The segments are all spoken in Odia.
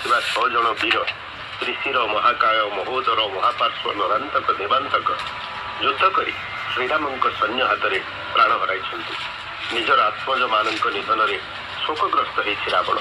ଆସିଥିବା 6 ଜଣ ବୀର ତ୍ରିଶିର ମହାକାୟ ମହୋଦର ମହାପାର୍ଶ୍ୱ ନରାନ୍ତକ ଦେବାନ୍ତକ ଯୁଦ୍ଧ କରି ଶ୍ରୀରାମଙ୍କ ସୈନ୍ୟ ହାତରେ ପ୍ରାଣ ହରାଇଛନ୍ତି। ନିଜର ଆତ୍ମଜମାନଙ୍କ ନିଧନରେ ଶୋକଗ୍ରସ୍ତ ହୋଇଛି ରାବଣ।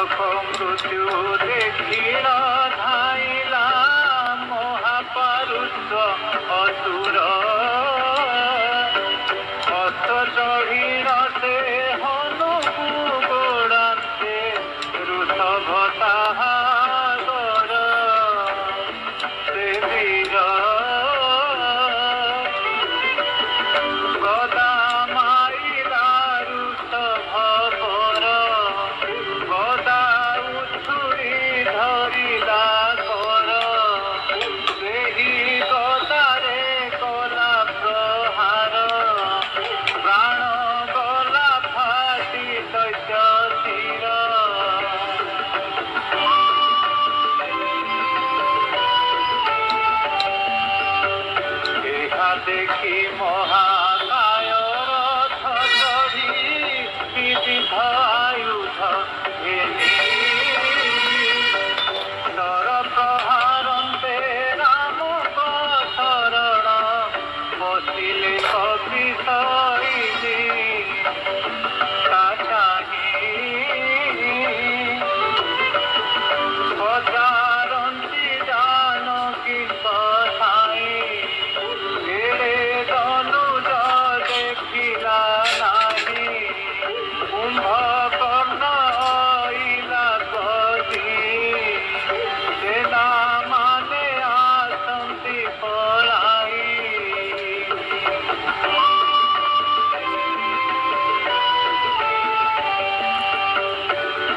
लोक मृत्यु देखिल धाइला महापारुष असुर अत चढ़िल से हनुकु गोड़ाते ऋषभ ताहागर से वीर गदा माइला ऋषभ पर गदा उछुरी धरिला कर ସେହି ଗଦାରେ କଲା ପ୍ରହାର ପ୍ରାଣ ଗଲା ଫାଟି ଦୈତ୍ୟ ଶିର ଏହା ଦେଖି ମହାକାୟ ରଥ ଚଢ଼ି ବିବିଧ ଆୟୁଧ ଘେନି ନର ପ୍ରହାରନ୍ତେ ରାମଙ୍କ ଶରଣ ବସିଲେ କପି ସଇଜି ତା ଚାହିଁ ପଚାରନ୍ତି ଜାନକୀଙ୍କ ଠାଇଁ ଏଡ଼େ ଧନୁଜ ଦେଖିଲା ନାହିଁ କୁମ୍ଭକର୍ଣ୍ଣ ଅଇଲା ଗଦି ସେନାମାନେ ଆସନ୍ତି ପଳାଇ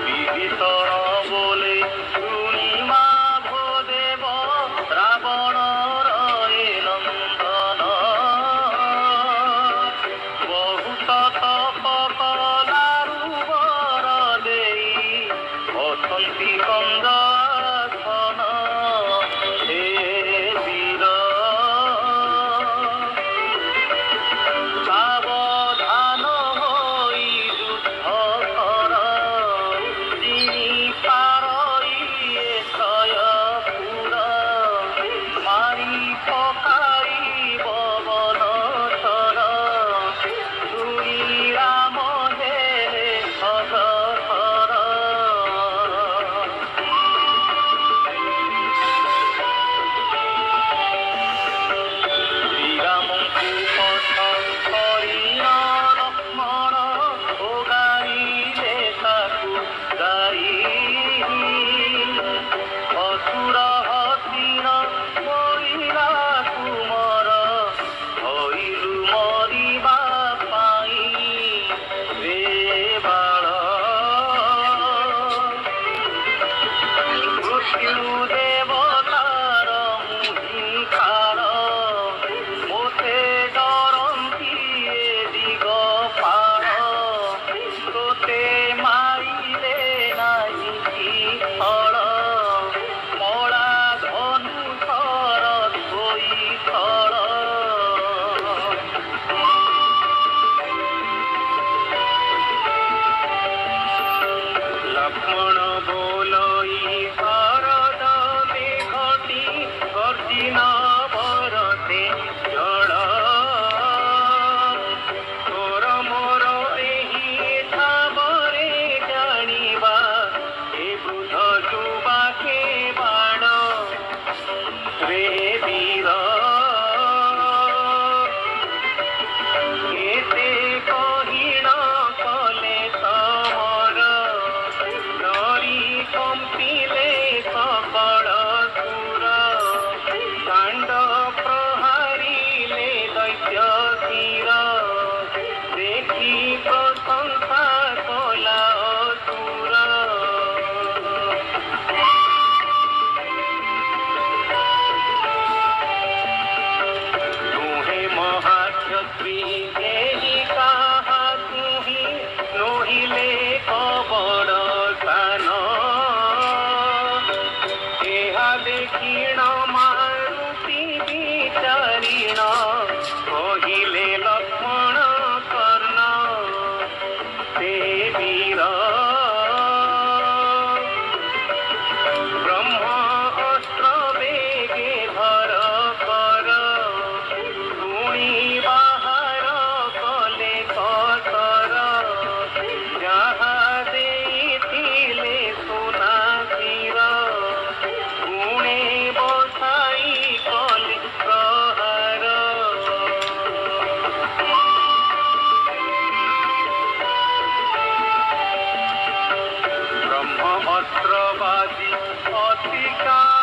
ବିଭୀଷଣ ବୋଲେ ଶୁଣିମା ଭୋଦେବ ରାବଣର ଏ ନନ୍ଦନ ବହୁତ ତପ କଲାରୁ ବର ଦେଇ ଅଛନ୍ତି କନ୍ଦ ଆସନ ହେ ବୀର ସାବଧାନ ହୋଇ ଯୁଦ୍ଧ କର ଜିଣି ପାରଇଏ କ୍ଷୟପୁର ମାରି ପକାଇବ ବନଚର ଶୁଣି ରାମ ହେଲେ ଅଗସର ଶ୍ରୀରାମଙ୍କୁ ପସନ୍ଦ କରିନ ଲକ୍ଷ୍ମଣ ଓଗାଳିଲେ ତାକୁ ଗାଇ ଅସୁର ହସିଣ ବୋଇଲା କୁମର ହଇଲୁ ମରିବା ପାଇଁ ରେ ବାଳ ମୃତ୍ୟୁ ଦେବତାର ମୁହିଁ ଖାର ମୋତେ ଡରନ୍ତି ଏ ଦିଗ ପାର ତୋତେ ମାରିଲେ ନାହିଁ କି ଫଳ ମଳା ଧନୁଷର ଧୋଇ ଥଳ ଲକ୍ଷ୍ମଣ ବୋଲଇ ଶରଦ ब्रह्म अस्त्रवादी अतिका